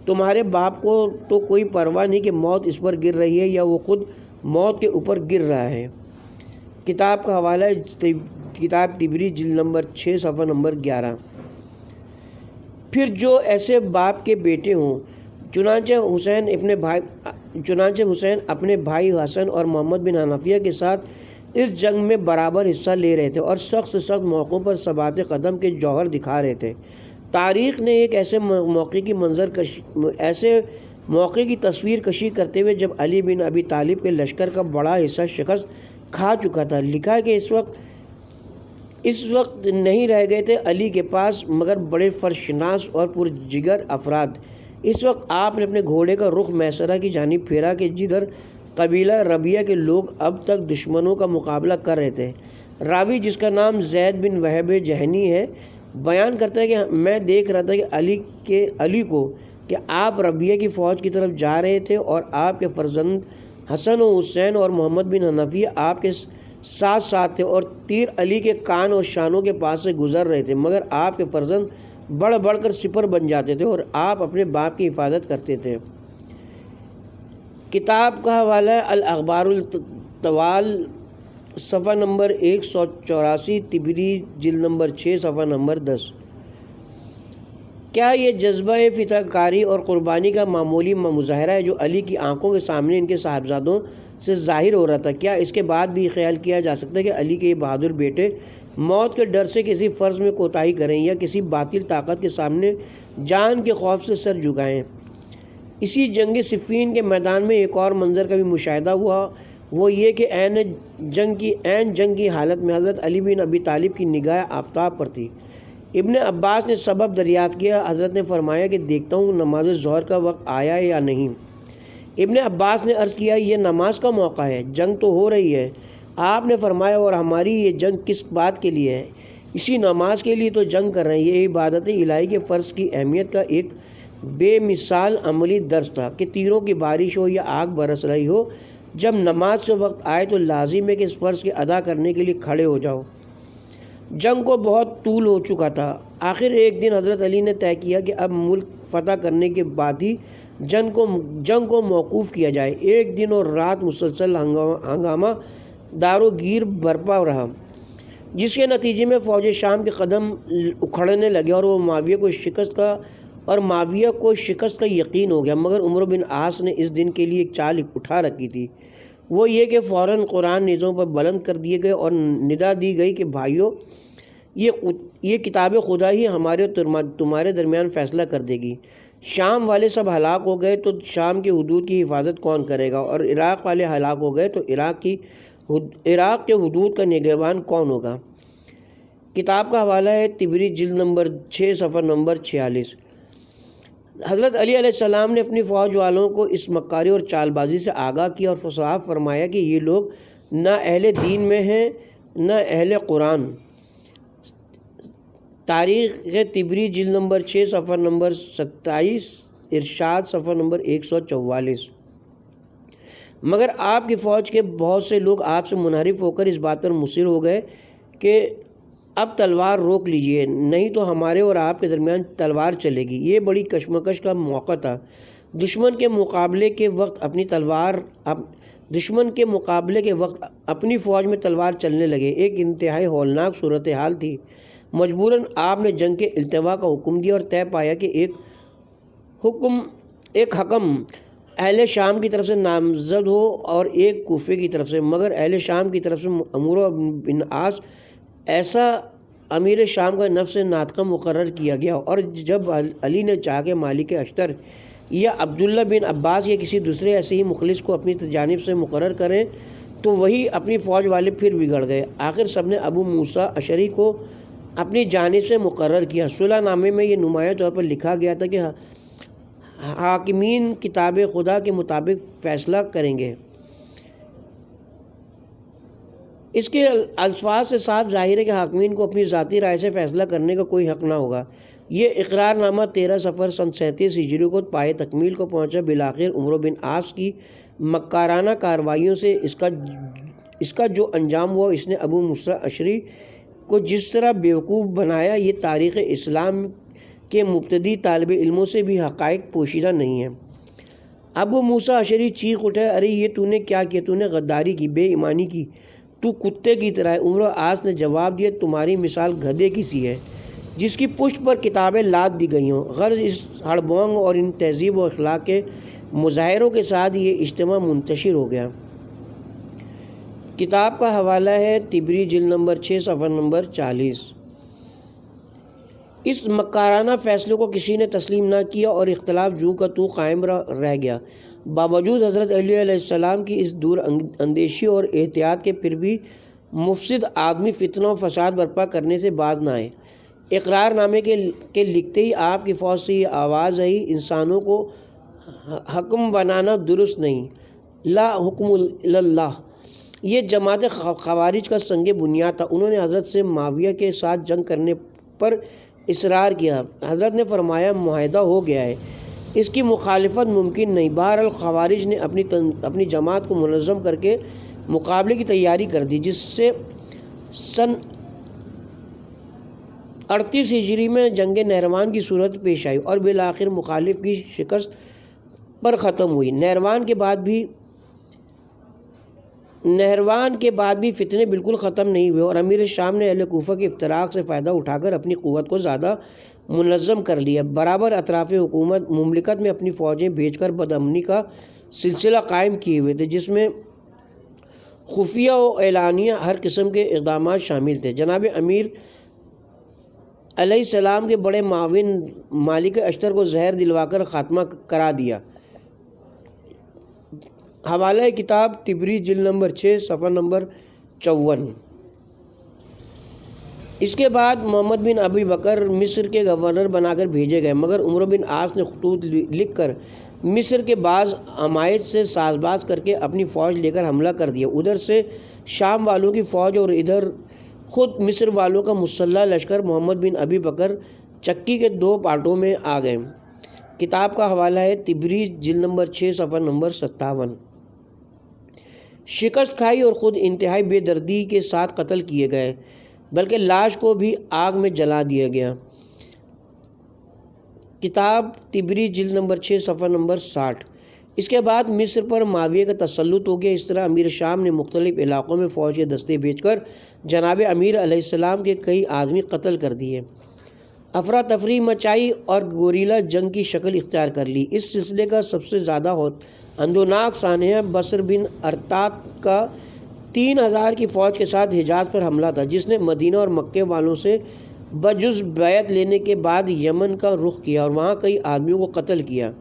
تمہارے باپ کو تو کوئی پرواہ نہیں کہ موت اس پر گر رہی ہے یا وہ خود موت کے اوپر گر رہا ہے۔ کتاب کا حوالہ ہے کتاب طبری جلد نمبر 6 صفحہ نمبر 11۔ پھر جو ایسے باپ کے بیٹے ہوں، چنانچہ حسین اپنے بھائی حسن اور محمد بن حنفیہ کے ساتھ اس جنگ میں برابر حصہ لے رہے تھے اور سخت سے سخت موقعوں پر ثبات قدم کے جوہر دکھا رہے تھے، تاریخ نے ایک ایسے موقع کی تصویر کشی کرتے ہوئے جب علی بن ابی طالب کے لشکر کا بڑا حصہ شکست کھا چکا تھا لکھا ہے کہ اس وقت نہیں رہ گئے تھے علی کے پاس مگر بڑے فرشناس اور پرجگر افراد۔ اس وقت آپ نے اپنے گھوڑے کا رخ میسرہ کی جانب پھیرا کہ جدھر قبیلہ ربیہ کے لوگ اب تک دشمنوں کا مقابلہ کر رہے تھے۔ راوی جس کا نام زید بن وہب جہنی ہے بیان کرتا ہے کہ میں دیکھ رہا تھا کہ علی کو کہ آپ ربیہ کی فوج کی طرف جا رہے تھے اور آپ کے فرزند حسن و حسین اور محمد بن حنفیہ آپ کے ساتھ ساتھ تھے اور تیر علی کے کان اور شانوں کے پاس سے گزر رہے تھے، مگر آپ کے فرزند بڑھ بڑھ کر سپر بن جاتے تھے اور آپ اپنے باپ کی حفاظت کرتے تھے۔ کتاب کا حوالہ ہے الاخبار الطوال صفحہ نمبر 184، طبری جلد نمبر 6 صفحہ نمبر 10۔ کیا یہ جذبہ فتح کاری اور قربانی کا معمولی مظاہرہ ہے جو علی کی آنکھوں کے سامنے ان کے صاحبزادوں سے ظاہر ہو رہا تھا؟ کیا اس کے بعد بھی خیال کیا جا سکتا ہے کہ علی کے یہ بہادر بیٹے موت کے ڈر سے کسی فرض میں کوتاہی کریں یا کسی باطل طاقت کے سامنے جان کے خوف سے سر جھکائیں؟ اسی جنگ صفین کے میدان میں ایک اور منظر کا بھی مشاہدہ ہوا، وہ یہ کہ عین جنگ کی حالت میں حضرت علی بن ابی طالب کی نگاہ آفتاب پر تھی۔ ابن عباس نے سبب دریافت کیا، حضرت نے فرمایا کہ دیکھتا ہوں نماز ظہر کا وقت آیا ہے یا نہیں۔ ابن عباس نے عرض کیا یہ نماز کا موقع ہے، جنگ تو ہو رہی ہے۔ آپ نے فرمایا اور ہماری یہ جنگ کس بات کے لیے ہے؟ اسی نماز کے لیے تو جنگ کر رہے ہیں۔ یہ عبادت الہی کے فرض کی اہمیت کا ایک بے مثال عملی درس تھا کہ تیروں کی بارش ہو یا آگ برس رہی ہو، جب نماز کا وقت آئے تو لازم ہے کہ اس فرض کے ادا کرنے کے لیے کھڑے ہو جاؤ۔ جنگ کو بہت طول ہو چکا تھا۔ آخر ایک دن حضرت علی نے طے کیا کہ اب ملک فتح کرنے کے بعد ہی جنگ کو موقوف کیا جائے۔ ایک دن اور رات مسلسل ہنگامہ دار و گیر برپا رہا، جس کے نتیجے میں فوج شام کے قدم اکھڑنے لگے اور معاویہ کو شکست کا یقین ہو گیا۔ مگر عمرو بن عاص نے اس دن کے لیے ایک چال اٹھا رکھی تھی، وہ یہ کہ فوراً قرآن نیزوں پر بلند کر دیے گئے اور ندا دی گئی کہ بھائیو، یہ کتاب خدا ہی ہمارے اور تمہارے درمیان فیصلہ کر دے گی۔ شام والے سب ہلاک ہو گئے تو شام کے حدود کی حفاظت کون کرے گا، اور عراق والے ہلاک ہو گئے تو عراق کے حدود کا نگہبان کون ہوگا؟ کتاب کا حوالہ ہے طبری جلد نمبر 6 صفحہ نمبر 46۔ حضرت علی علیہ السلام نے اپنی فوج والوں کو اس مکاری اور چال بازی سے آگاہ کیا اور صاف فرمایا کہ یہ لوگ نہ اہل دین میں ہیں نہ اہل قرآن۔ تاریخ طبری جلد نمبر 6 صفحہ نمبر 27، ارشاد صفحہ نمبر 144۔ مگر آپ کی فوج کے بہت سے لوگ آپ سے منحرف ہو کر اس بات پر مصر ہو گئے کہ اب تلوار روک لیجئے، نہیں تو ہمارے اور آپ کے درمیان تلوار چلے گی۔ یہ بڑی کشمکش کا موقع تھا۔ دشمن کے مقابلے کے وقت اپنی فوج میں تلوار چلنے لگے۔ ایک انتہائی ہولناک صورتحال تھی۔ مجبوراً آپ نے جنگ کے التوا کا حکم دیا اور طے پایا کہ ایک حکم اہل شام کی طرف سے نامزد ہو اور ایک کوفے کی طرف سے، مگر اہل شام کی طرف سے عمرو بن عاص ایسا امیر شام کا نفس ناطقہ مقرر کیا گیا، اور جب علی نے چاہا کہ مالک اشتر یا عبداللہ بن عباس یا کسی دوسرے ایسے ہی مخلص کو اپنی جانب سے مقرر کریں تو وہی اپنی فوج والے پھر بگڑ گئے۔ آخر سب نے ابو موسیٰ اشعری کو اپنی جانب سے مقرر کیا۔ صلح نامے میں یہ نمایاں طور پر لکھا گیا تھا کہ حاکمین کتاب خدا کے مطابق فیصلہ کریں گے۔ اس کے الفاظ سے صاف ظاہر ہے کہ حاکمین کو اپنی ذاتی رائے سے فیصلہ کرنے کا کوئی حق نہ ہوگا۔ یہ اقرار نامہ 13 صفر سن 37 ہجری کو پائے تکمیل کو پہنچا۔ بالآخر عمرو بن عاص کی مکارانہ کارروائیوں سے اس کا جو انجام ہوا، اس نے ابو موسیٰ اشعری کو جس طرح بیوقوف بنایا، یہ تاریخ اسلام کے مبتدی طالب علموں سے بھی حقائق پوشیدہ نہیں ہیں۔ ابو موسیٰ اشعری چیخ اٹھے، ارے یہ تو نے کیا کیا؟ تو نے غداری کی، بے ایمانی کی، تو کتے کی طرح ہے۔ عمرو عاص نے جواب دیا، تمہاری مثال گدھے کی سی ہے جس کی پشت پر کتابیں لاد دی گئی ہوں۔ غرض اس ہڑبونگ اور ان تہذیب و اخلاق کے مظاہروں کے ساتھ یہ اجتماع منتشر ہو گیا۔ کتاب کا حوالہ ہے طبری جلد نمبر 6 صفحہ نمبر 40۔ اس مکارانہ فیصلے کو کسی نے تسلیم نہ کیا اور اختلاف جوں کا توں قائم رہ گیا۔ باوجود حضرت علی علیہ السلام کی اس دور اندیشی اور احتیاط کے پھر بھی مفسد آدمی فتنہ و فساد برپا کرنے سے باز نہ آئے۔ اقرار نامے کے لکھتے ہی آپ کی فوج سے یہ آواز آئی، انسانوں کو حکم بنانا درست نہیں، لا حکم الا اللہ۔ یہ جماعت خوارج کا سنگ بنیاد تھا۔ انہوں نے حضرت سے معاویہ کے ساتھ جنگ کرنے پر اصرار کیا۔ حضرت نے فرمایا معاہدہ ہو گیا ہے، اس کی مخالفت ممکن نہیں۔ بہرحال خوارج نے اپنی جماعت کو منظم کر کے مقابلے کی تیاری کر دی، جس سے سن 38 ہجری میں جنگ نہروان کی صورت پیش آئی اور بالآخر مخالف کی شکست پر ختم ہوئی۔ نہروان کے بعد بھی فتنے بالکل ختم نہیں ہوئے اور امیر شام نے اہل کوفہ کے افتراق سے فائدہ اٹھا کر اپنی قوت کو زیادہ منظم کر لیا۔ برابر اطراف حکومت مملکت میں اپنی فوجیں بھیج کر بدامنی کا سلسلہ قائم کیے ہوئے تھے، جس میں خفیہ و اعلانیہ ہر قسم کے اقدامات شامل تھے۔ جناب امیر علیہ السلام کے بڑے معاون مالک اشتر کو زہر دلوا کر خاتمہ کرا دیا۔ حوالہ کتاب طبری جلد نمبر 6 صفحہ نمبر 54۔ اس کے بعد محمد بن ابی بکر مصر کے گورنر بنا کر بھیجے گئے، مگر عمرو بن عاص نے خطوط لکھ کر مصر کے بعض عمائد سے ساز باز کر کے اپنی فوج لے کر حملہ کر دیا۔ ادھر سے شام والوں کی فوج اور ادھر خود مصر والوں کا مسلح لشکر محمد بن ابی بکر چکی کے 2 پارٹوں میں آ گئے۔ کتاب کا حوالہ ہے طبری جلد نمبر 6 صفحہ نمبر 57۔ شکست کھائی اور خود انتہائی بے دردی کے ساتھ قتل کیے گئے، بلکہ لاش کو بھی آگ میں جلا دیا گیا۔ کتاب طبری جلد نمبر 6 صفحہ نمبر 60۔ اس کے بعد مصر پر معاویہ کا تسلط ہو گیا۔ اس طرح امیر شام نے مختلف علاقوں میں فوج کے دستے بھیج کر جناب امیر علیہ السلام کے کئی آدمی قتل کر دیے، افراتفری مچائی اور گوریلا جنگ کی شکل اختیار کر لی۔ اس سلسلے کا سب سے زیادہ اندوناک سانحہ بصر بن ارطاط کا 3000 کی فوج کے ساتھ حجاز پر حملہ تھا، جس نے مدینہ اور مکے والوں سے بجز بیعت لینے کے بعد یمن کا رخ کیا اور وہاں کئی آدمیوں کو قتل کیا۔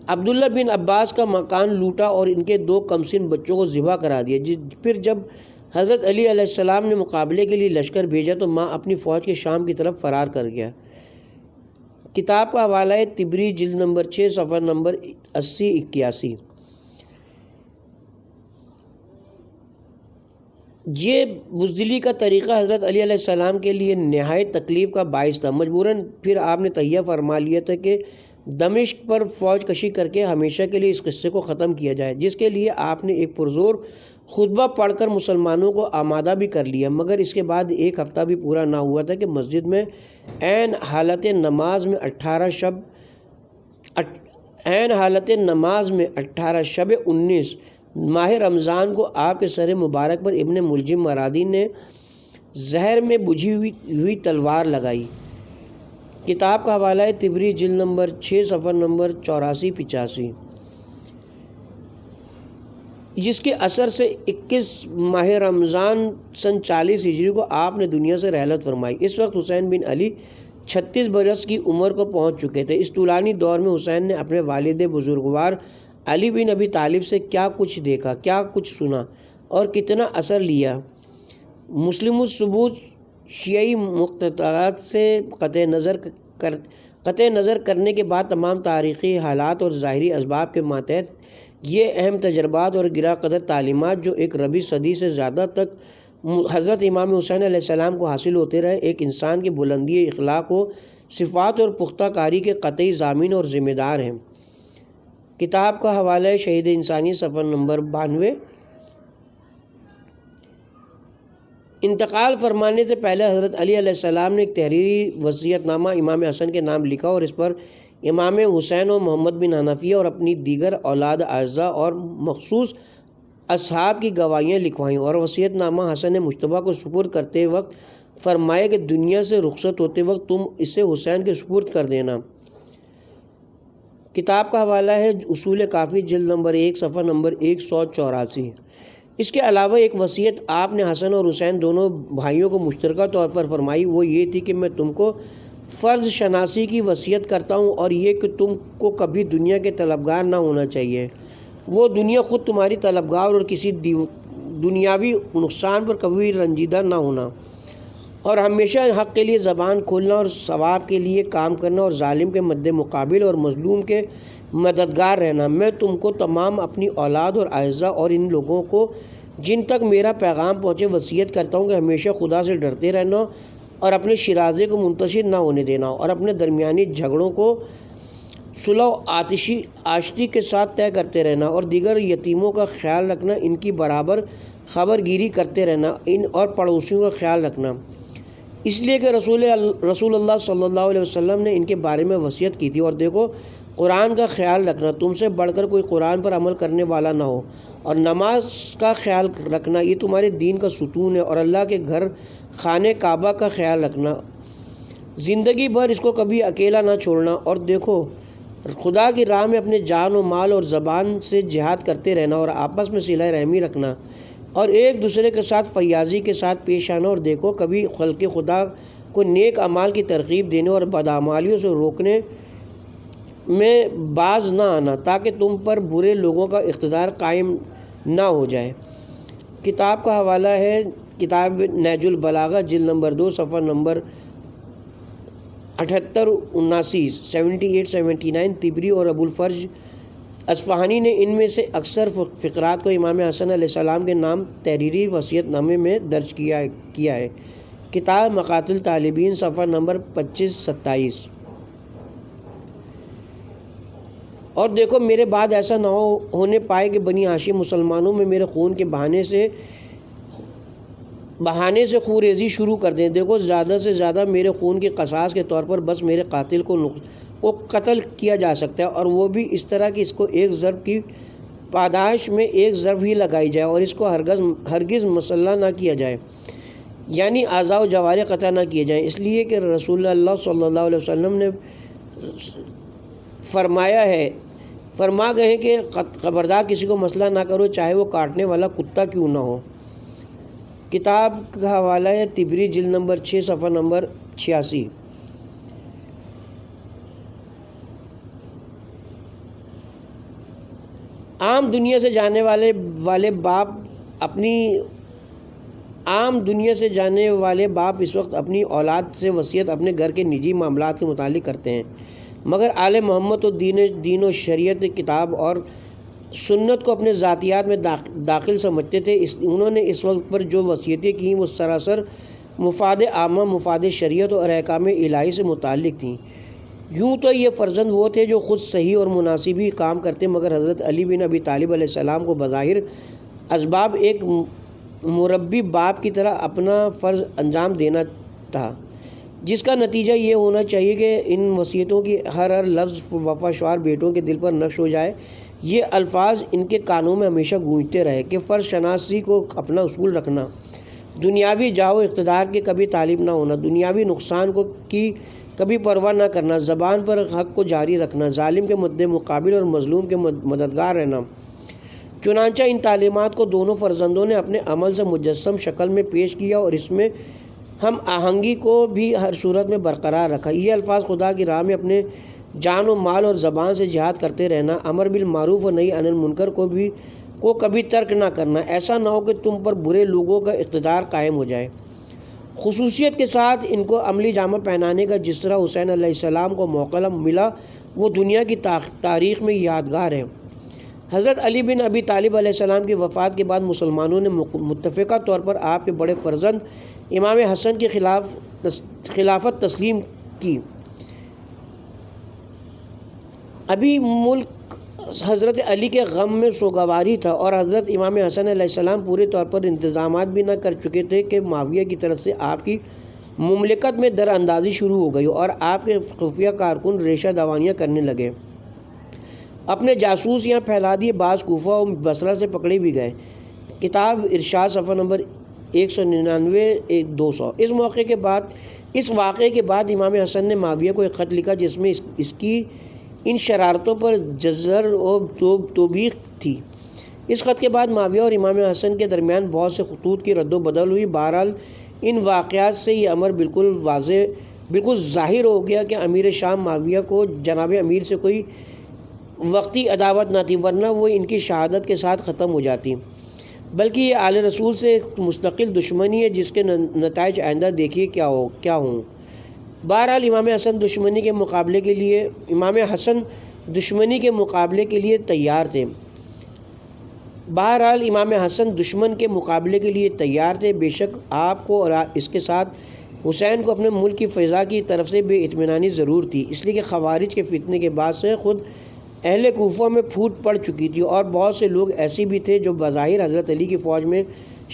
عبداللہ بن عباس کا مکان لوٹا اور ان کے 2 کمسن بچوں کو ذبح کرا دیا۔ پھر جب حضرت علی علیہ السلام نے مقابلے کے لیے لشکر بھیجا تو ماں اپنی فوج کے شام کی طرف فرار کر گیا۔ کتاب کا حوالہ ہے طبری جلد نمبر 6 صفحہ نمبر 80-81۔ یہ بزدلی کا طریقہ حضرت علی علیہ السلام کے لیے نہایت تکلیف کا باعث تھا۔ مجبوراً پھر آپ نے تہیہ فرما لیا تھا کہ دمشق پر فوج کشی کر کے ہمیشہ کے لیے اس قصے کو ختم کیا جائے، جس کے لیے آپ نے ایک پرزور خطبہ پڑھ کر مسلمانوں کو آمادہ بھی کر لیا، مگر اس کے بعد 1 ہفتہ بھی پورا نہ ہوا تھا کہ مسجد میں عین حالت نماز میں 18 شب 19 ماہ رمضان کو آپ کے سر مبارک پر ابن ملجم مرادی نے زہر میں بجھی ہوئی تلوار لگائی۔ کتاب کا حوالہ ہے طبری جلد نمبر 6 صفحہ نمبر 84-85۔ جس کے اثر سے 21 ماہ رمضان سن 40 ہجری کو آپ نے دنیا سے رحلت فرمائی۔ اس وقت حسین بن علی 36 برس کی عمر کو پہنچ چکے تھے۔ اس طولانی دور میں حسین نے اپنے والد بزرگوار علی بن ابی طالب سے کیا کچھ دیکھا، کیا کچھ سنا اور کتنا اثر لیا۔ مسلم الثبوت شیعی مقتطعات سے قطع نظر کرنے کے بعد تمام تاریخی حالات اور ظاہری اسباب کے ماتحت یہ اہم تجربات اور گراں قدر تعلیمات جو ایک ربع صدی سے زیادہ تک حضرت امام حسین علیہ السلام کو حاصل ہوتے رہے، ایک انسان کی بلندی اخلاق و صفات اور پختہ کاری کے قطعی ضامن اور ذمہ دار ہیں۔ کتاب کا حوالہ ہے شہید انسانی صفحہ نمبر 92۔ انتقال فرمانے سے پہلے حضرت علی علیہ السلام نے ایک تحریری وصیت نامہ امام حسن کے نام لکھا اور اس پر امام حسین و محمد بن حنفیہ اور اپنی دیگر اولاد اعزاء اور مخصوص اصحاب کی گواہیاں لکھوائیں، اور وصیت نامہ حسن مجتبیٰ کو سپرد کرتے وقت فرمایا کہ دنیا سے رخصت ہوتے وقت تم اسے حسین کے سپرد کر دینا۔ کتاب کا حوالہ ہے اصول کافی جلد نمبر 1 صفحہ نمبر 184۔ اس کے علاوہ ایک وصیت آپ نے حسن اور حسین دونوں بھائیوں کو مشترکہ طور پر فرمائی، وہ یہ تھی کہ میں تم کو فرض شناسی کی وصیت کرتا ہوں اور یہ کہ تم کو کبھی دنیا کے طلبگار نہ ہونا چاہیے، وہ دنیا خود تمہاری طلبگار اور کسی دنیاوی نقصان پر کبھی رنجیدہ نہ ہونا، اور ہمیشہ حق کے لیے زبان کھولنا اور ثواب کے لیے کام کرنا اور ظالم کے مد مقابل اور مظلوم کے مددگار رہنا۔ میں تم کو تمام اپنی اولاد اور اعزاء اور ان لوگوں کو جن تک میرا پیغام پہنچے وصیت کرتا ہوں کہ ہمیشہ خدا سے ڈرتے رہنا اور اپنے شرازے کو منتشر نہ ہونے دینا، اور اپنے درمیانی جھگڑوں کو صلح و آشتی کے ساتھ طے کرتے رہنا، اور دیگر یتیموں کا خیال رکھنا، ان کی برابر خبر گیری کرتے رہنا، اور پڑوسیوں کا خیال رکھنا، اس لیے کہ رسول اللہ صلی اللہ علیہ وسلم نے ان کے بارے میں وصیت کی تھی۔ اور دیکھو، قرآن کا خیال رکھنا، تم سے بڑھ کر کوئی قرآن پر عمل کرنے والا نہ ہو، اور نماز کا خیال رکھنا، یہ تمہارے دین کا ستون ہے، اور اللہ کے گھر خانہ کعبہ کا خیال رکھنا، زندگی بھر اس کو کبھی اکیلا نہ چھوڑنا، اور دیکھو خدا کی راہ میں اپنے جان و مال اور زبان سے جہاد کرتے رہنا، اور آپس میں صلہ رحمی رکھنا، اور ایک دوسرے کے ساتھ فیاضی کے ساتھ پیش آنا، اور دیکھو کبھی خلق خدا کو نیک اعمال کی ترغیب دینے اور بدعمالیوں سے روکنے میں باز نہ آنا، تاکہ تم پر برے لوگوں کا اقتدار قائم نہ ہو جائے۔ کتاب کا حوالہ ہے کتاب نہج البلاغہ، جلد نمبر 2، صفحہ نمبر 78-79، 78-79۔ طبری اور ابو الفرج اصفہانی نے ان میں سے اکثر فقرات کو امام حسن علیہ السلام کے نام تحریری وصیت نامے میں درج کیا ہے۔ کتاب مقاتل طالبین، صفحہ نمبر 25-27۔ اور دیکھو میرے بعد ایسا نہ ہونے پائے کہ بنی ہاشم مسلمانوں میں میرے خون کے بہانے سے خوریزی شروع کر دیں۔ دیکھو زیادہ سے زیادہ میرے خون کے قصاص کے طور پر بس میرے قاتل کو قتل کیا جا سکتا ہے، اور وہ بھی اس طرح کہ اس کو ایک ضرب کی پاداش میں ایک ضرب ہی لگائی جائے، اور اس کو ہرگز مسلح نہ کیا جائے، یعنی اعضاء و جوارح قطع نہ کیے جائیں، اس لیے کہ رسول اللہ صلی اللہ علیہ وسلم نے فرما گئے کہ خبردار کسی کو مسلح نہ کرو، چاہے وہ کاٹنے والا کتا کیوں نہ ہو۔ کتاب کا حوالہ ہے طبری، جلد نمبر 6، صفحہ نمبر 86۔ عام دنیا سے جانے والے باپ اس وقت اپنی اولاد سے وصیت اپنے گھر کے نجی معاملات کے متعلق کرتے ہیں، مگر آل محمد و دین و شریعت، کتاب اور سنت کو اپنے ذاتیات میں داخل سمجھتے تھے۔ انہوں نے اس وقت پر جو وصیتیں کیں وہ سراسر مفاد عامہ، مفاد شریعت اور احکام الہی سے متعلق تھیں۔ یوں تو یہ فرزند وہ تھے جو خود صحیح اور مناسب ہی کام کرتے، مگر حضرت علی بن ابی طالب علیہ السلام کو بظاہر اسباب ایک مربی باپ کی طرح اپنا فرض انجام دینا تھا، جس کا نتیجہ یہ ہونا چاہیے کہ ان وصیتوں کی ہر لفظ وفا شعار بیٹوں کے دل پر نقش ہو جائے۔ یہ الفاظ ان کے کانوں میں ہمیشہ گونجتے رہے کہ فرض شناسی کو اپنا اصول رکھنا، دنیاوی جاہ و اقتدار کے کبھی طالب نہ ہونا، دنیاوی نقصان کی کبھی پرواہ نہ کرنا، زبان پر حق کو جاری رکھنا، ظالم کے مد مقابل اور مظلوم کے مددگار رہنا۔ چنانچہ ان تعلیمات کو دونوں فرزندوں نے اپنے عمل سے مجسم شکل میں پیش کیا، اور اس میں ہم آہنگی کو بھی ہر صورت میں برقرار رکھا۔ یہ الفاظ خدا کی راہ میں اپنے جان و مال اور زبان سے جہاد کرتے رہنا، امر بالمعروف و نہی عن المنکر کو کبھی ترک نہ کرنا، ایسا نہ ہو کہ تم پر برے لوگوں کا اقتدار قائم ہو جائے۔ خصوصیت کے ساتھ ان کو عملی جامہ پہنانے کا جس طرح حسین علیہ السلام کو موقع ملا وہ دنیا کی تاریخ میں یادگار ہے۔ حضرت علی بن ابی طالب علیہ السلام کی وفات کے بعد مسلمانوں نے متفقہ طور پر آپ کے بڑے فرزند امام حسن کی خلافت تسلیم کی۔ ابھی ملک حضرت علی کے غم میں سوگواری تھا، اور حضرت امام حسن علیہ السلام پورے طور پر انتظامات بھی نہ کر چکے تھے کہ معاویہ کی طرف سے آپ کی مملکت میں در اندازی شروع ہو گئی، اور آپ کے خفیہ کارکن ریشہ دوانیاں کرنے لگے، اپنے جاسوس یہاں پھیلا دیے، بعض کوفہ اور بصرہ سے پکڑے بھی گئے۔ کتاب ارشاد، صفحہ نمبر 199-200۔ اس واقعے کے بعد امام حسن نے معاویہ کو ایک خط لکھا جس میں اس کی ان شرارتوں پر جزر و توبیخ تھی۔ اس خط کے بعد معاویہ اور امام حسن کے درمیان بہت سے خطوط کی رد و بدل ہوئی۔ بہرحال ان واقعات سے یہ امر بالکل واضح بالکل ظاہر ہو گیا کہ امیر شام معاویہ کو جناب امیر سے کوئی وقتی عداوت نہ تھی، ورنہ وہ ان کی شہادت کے ساتھ ختم ہو جاتی، بلکہ یہ آل رسول سے ایک مستقل دشمنی ہے جس کے نتائج آئندہ دیکھیے کیا ہوں۔ بہرحال امام حسن دشمنی کے مقابلے کے لیے تیار تھے۔ بے شک آپ کو اور اس کے ساتھ حسین کو اپنے ملک کی فضا کی طرف سے بے اطمینانی ضرور تھی، اس لیے کہ خوارج کے فتنے کے بعد سے خود اہل کوفہ میں پھوٹ پڑ چکی تھی، اور بہت سے لوگ ایسے بھی تھے جو بظاہر حضرت علی کی فوج میں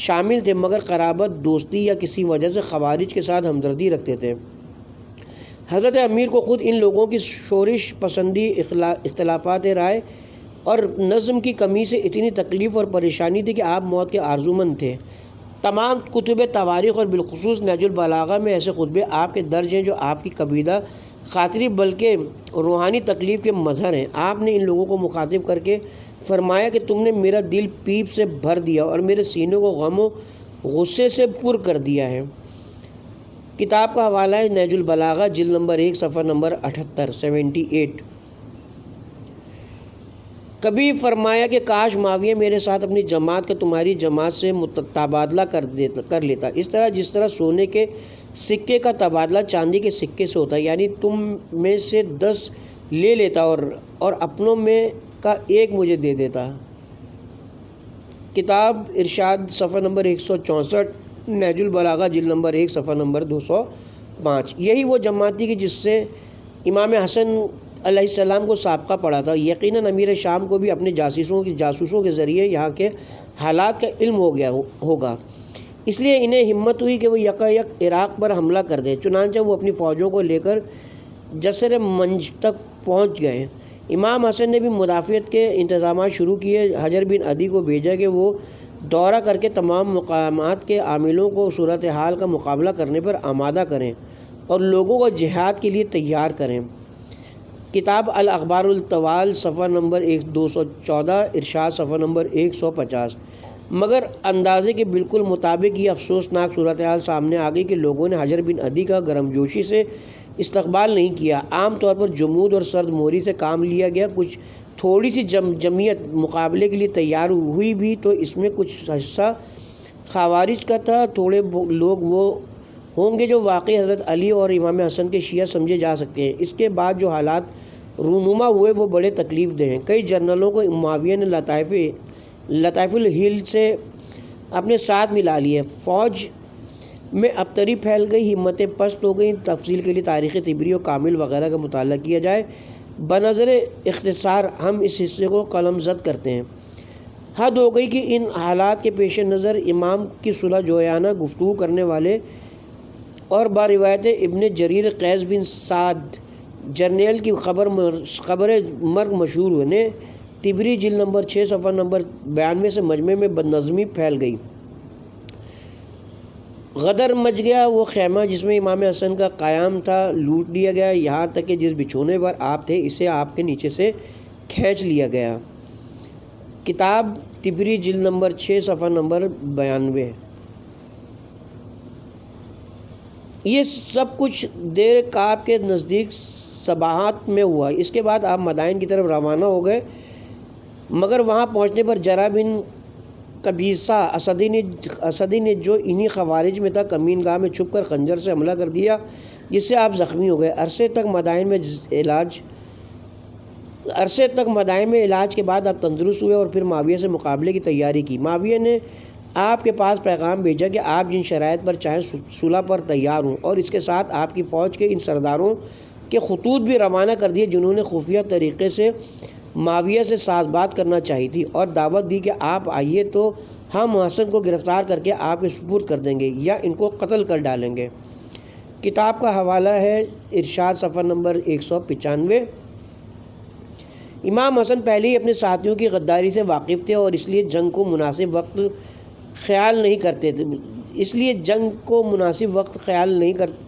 شامل تھے مگر قرابت، دوستی یا کسی وجہ سے خوارج کے ساتھ ہمدردی رکھتے تھے۔ حضرت امیر کو خود ان لوگوں کی شورش پسندی، اختلافات رائے اور نظم کی کمی سے اتنی تکلیف اور پریشانی تھی کہ آپ موت کے آرزومند تھے۔ تمام کتب تواریخ اور بالخصوص نہج البلاغہ میں ایسے خطبے آپ کے درج ہیں جو آپ کی کبیدہ خاطری بلکہ روحانی تکلیف کے مظہر ہیں۔ آپ نے ان لوگوں کو مخاطب کر کے فرمایا کہ تم نے میرا دل پیپ سے بھر دیا اور میرے سینے کو غم و غصے سے پر کر دیا ہے۔ کتاب کا حوالہ ہے نہج البلاغہ جلد نمبر 1 صفحہ نمبر 78۔ کبھی فرمایا کہ کاش معاویہ میرے ساتھ اپنی جماعت کا تمہاری جماعت سے تبادلہ کر لیتا، اس طرح جس طرح سونے کے سکے کا تبادلہ چاندی کے سکے سے ہوتا ہے، یعنی تم میں سے 10 لے لیتا اور اپنوں میں کا ایک مجھے دے دیتا۔ کتاب ارشاد صفحہ نمبر 164، نہج البلاغہ جلد نمبر 1 صفحہ نمبر 205۔ یہی وہ جماعت تھی کہ جس سے امام حسن علیہ السلام کو سابقہ پڑا تھا۔ یقیناً امیر شام کو بھی اپنے جاسوسوں کے ذریعے یہاں کے حالات کا علم ہوگا، اس لیے انہیں ہمت ہوئی کہ وہ یکایک عراق پر حملہ کر دیں۔ چنانچہ وہ اپنی فوجوں کو لے کر جسر منج تک پہنچ گئے۔ امام حسن نے بھی مدافعت کے انتظامات شروع کیے۔ حجر بن عدی کو بھیجا کہ وہ دورہ کر کے تمام مقامات کے عاملوں کو صورتحال کا مقابلہ کرنے پر آمادہ کریں اور لوگوں کو جہاد کے لیے تیار کریں۔ کتاب الاخبار الطوال صفحہ نمبر 214، ارشاد صفحہ نمبر 150۔ مگر اندازے کے بالکل مطابق یہ افسوسناک صورتحال سامنے آ گئی کہ لوگوں نے حجر بن عدی کا گرمجوشی سے استقبال نہیں کیا۔ عام طور پر جمود اور سرد موری سے کام لیا گیا۔ کچھ تھوڑی سی جمعیت مقابلے کے لیے تیار ہوئی بھی تو اس میں کچھ حصہ خوارج کا تھا۔ تھوڑے لوگ وہ ہوں گے جو واقعی حضرت علی اور امام حسن کے شیعہ سمجھے جا سکتے ہیں۔ اس کے بعد جو حالات رونما ہوئے وہ بڑے تکلیف دہ ہیں۔ کئی جنرلوں کو معاویہ نے لطائف الحیل سے اپنے ساتھ ملا لیے، فوج میں ابتری پھیل گئی، ہمتیں پست ہو گئیں۔ تفصیل کے لیے تاریخ طبری و کامل وغیرہ کا مطالعہ کیا جائے۔ بنظر اختصار ہم اس حصے کو قلم زد کرتے ہیں۔ حد ہو گئی کہ ان حالات کے پیش نظر امام کی صلح جویانہ گفتگو کرنے والے اور باروایت ابن جریر قیس بن سعد جرنیل کی خبر مرگ مشہور ہونے طبری جلد نمبر 6 صفحہ نمبر 92 سے مجمع میں بدنظمی پھیل گئی۔ غدر مچ گیا، وہ خیمہ جس میں امام حسن کا قیام تھا لوٹ لیا گیا، یہاں تک کہ جس بچھونے پر آپ تھے اسے آپ کے نیچے سے کھینچ لیا گیا۔ کتاب طبری جلد نمبر 6 صفحہ نمبر 92۔ یہ سب کچھ دیر کعب کے نزدیک صباحات میں ہوا۔ اس کے بعد آپ مدائن کی طرف روانہ ہو گئے، مگر وہاں پہنچنے پر جرا بن قبیصہ اسدی نے جو انہی خوارج میں تھا کمین گاہ میں چھپ کر خنجر سے حملہ کر دیا، جس سے آپ زخمی ہو گئے۔ عرصے تک مدائن میں علاج کے بعد آپ تندرست ہوئے اور پھر معاویہ سے مقابلے کی تیاری کی۔ معاویہ نے آپ کے پاس پیغام بھیجا کہ آپ جن شرائط پر چاہیں صلح پر تیار ہوں، اور اس کے ساتھ آپ کی فوج کے ان سرداروں کے خطوط بھی روانہ کر دیے جنہوں نے خفیہ طریقے سے معاویہ سے ساز بات کرنا چاہی تھی، اور دعوت دی کہ آپ آئیے تو ہم حسن کو گرفتار کر کے آپ کے سپرد کر دیں گے یا ان کو قتل کر ڈالیں گے۔ کتاب کا حوالہ ہے ارشاد صفحہ نمبر 195۔ امام حسن پہلے ہی اپنے ساتھیوں کی غداری سے واقف تھے اور اس لیے جنگ کو مناسب وقت خیال نہیں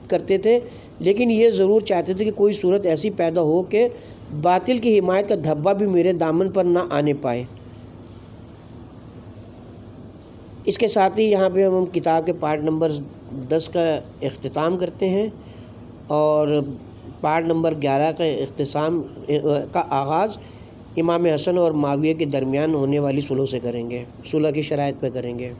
کرتے تھے، لیکن یہ ضرور چاہتے تھے کہ کوئی صورت ایسی پیدا ہو کہ باطل کی حمایت کا دھبہ بھی میرے دامن پر نہ آنے پائے۔ اس کے ساتھ ہی یہاں پہ ہم کتاب کے پارٹ نمبر 10 کا اختتام کرتے ہیں۔ اور پارٹ نمبر 11 کا اختتام کا آغاز امام حسن اور معاویہ کے درمیان ہونے والی صلح سے کریں گے، صلح کی شرائط پہ کریں گے۔